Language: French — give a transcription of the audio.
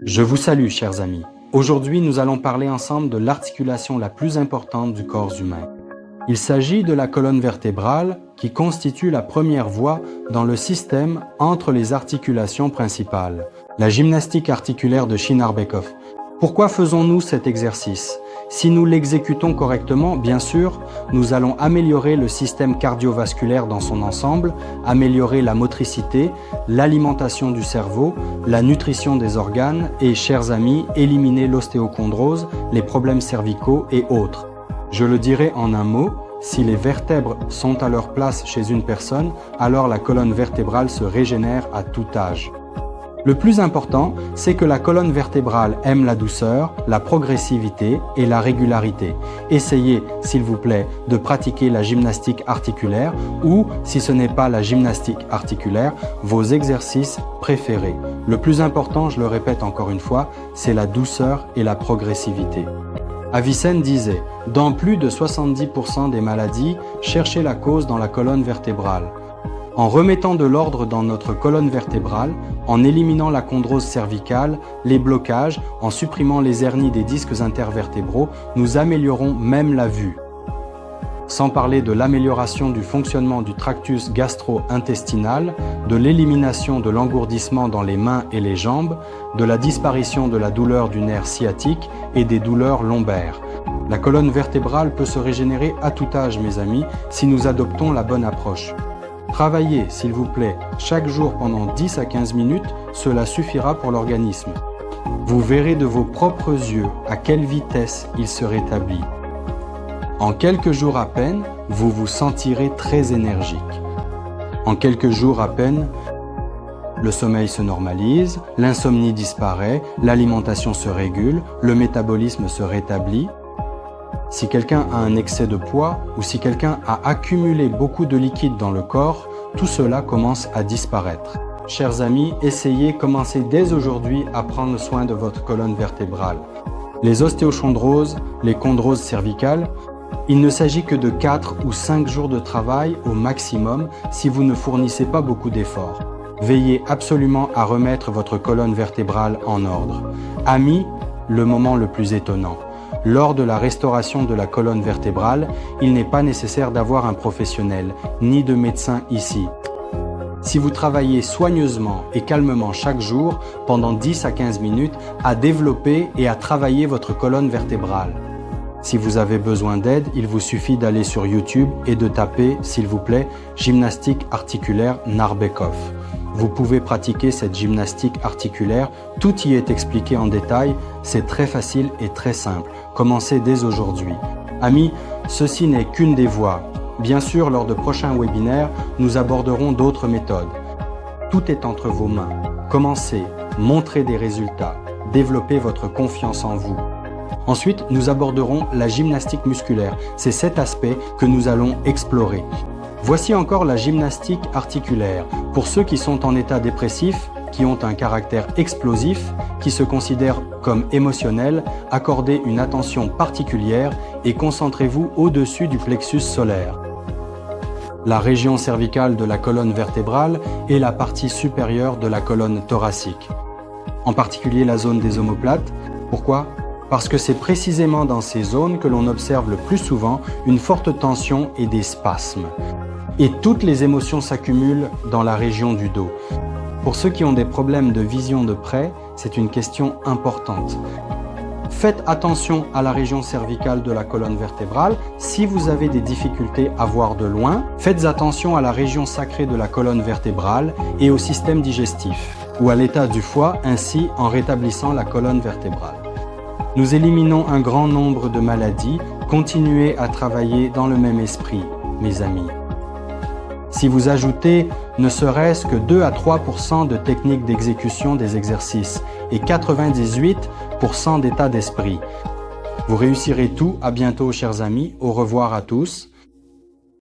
Je vous salue, chers amis. Aujourd'hui, nous allons parler ensemble de l'articulation la plus importante du corps humain. Il s'agit de la colonne vertébrale qui constitue la première voie dans le système entre les articulations principales. La gymnastique articulaire de Shinarbekov. Pourquoi faisons-nous cet exercice? Si nous l'exécutons correctement, bien sûr, nous allons améliorer le système cardiovasculaire dans son ensemble, améliorer la motricité, l'alimentation du cerveau, la nutrition des organes et, chers amis, éliminer l'ostéochondrose, les problèmes cervicaux et autres. Je le dirai en un mot, si les vertèbres sont à leur place chez une personne, alors la colonne vertébrale se régénère à tout âge. Le plus important, c'est que la colonne vertébrale aime la douceur, la progressivité et la régularité. Essayez, s'il vous plaît, de pratiquer la gymnastique articulaire ou, si ce n'est pas la gymnastique articulaire, vos exercices préférés. Le plus important, je le répète encore une fois, c'est la douceur et la progressivité. Avicenne disait, dans plus de 70% des maladies, cherchez la cause dans la colonne vertébrale. En remettant de l'ordre dans notre colonne vertébrale, en éliminant la chondrose cervicale, les blocages, en supprimant les hernies des disques intervertébraux, nous améliorons même la vue. Sans parler de l'amélioration du fonctionnement du tractus gastro-intestinal, de l'élimination de l'engourdissement dans les mains et les jambes, de la disparition de la douleur du nerf sciatique et des douleurs lombaires. La colonne vertébrale peut se régénérer à tout âge, mes amis, si nous adoptons la bonne approche. Travaillez, s'il vous plaît, chaque jour pendant 10 à 15 minutes, cela suffira pour l'organisme. Vous verrez de vos propres yeux à quelle vitesse il se rétablit. En quelques jours à peine, vous vous sentirez très énergique. En quelques jours à peine, le sommeil se normalise, l'insomnie disparaît, l'alimentation se régule, le métabolisme se rétablit. Si quelqu'un a un excès de poids ou si quelqu'un a accumulé beaucoup de liquide dans le corps, tout cela commence à disparaître. Chers amis, essayez, commencez dès aujourd'hui à prendre soin de votre colonne vertébrale. Les ostéochondroses, les chondroses cervicales, il ne s'agit que de 4 ou 5 jours de travail au maximum si vous ne fournissez pas beaucoup d'efforts. Veillez absolument à remettre votre colonne vertébrale en ordre. Amis, le moment le plus étonnant. Lors de la restauration de la colonne vertébrale, il n'est pas nécessaire d'avoir un professionnel, ni de médecin ici. Si vous travaillez soigneusement et calmement chaque jour, pendant 10 à 15 minutes, à développer et à travailler votre colonne vertébrale. Si vous avez besoin d'aide, il vous suffit d'aller sur YouTube et de taper, s'il vous plaît, gymnastique articulaire Narbekov. Vous pouvez pratiquer cette gymnastique articulaire, tout y est expliqué en détail, c'est très facile et très simple. Commencez dès aujourd'hui. Amis, ceci n'est qu'une des voies. Bien sûr, lors de prochains webinaires, nous aborderons d'autres méthodes. Tout est entre vos mains. Commencez, montrez des résultats, développez votre confiance en vous. Ensuite, nous aborderons la gymnastique musculaire. C'est cet aspect que nous allons explorer. Voici encore la gymnastique articulaire. Pour ceux qui sont en état dépressif, qui ont un caractère explosif, qui se considèrent comme émotionnels, accordez une attention particulière et concentrez-vous au-dessus du plexus solaire. La région cervicale de la colonne vertébrale est la partie supérieure de la colonne thoracique. En particulier la zone des omoplates. Pourquoi ? Parce que c'est précisément dans ces zones que l'on observe le plus souvent une forte tension et des spasmes. Et toutes les émotions s'accumulent dans la région du dos. Pour ceux qui ont des problèmes de vision de près, c'est une question importante. Faites attention à la région cervicale de la colonne vertébrale. Si vous avez des difficultés à voir de loin, faites attention à la région sacrée de la colonne vertébrale et au système digestif, ou à l'état du foie, ainsi en rétablissant la colonne vertébrale. Nous éliminons un grand nombre de maladies. Continuez à travailler dans le même esprit, mes amis. Si vous ajoutez ne serait-ce que 2 à 3% de techniques d'exécution des exercices et 98% d'état d'esprit, vous réussirez tout. À bientôt, chers amis. Au revoir à tous.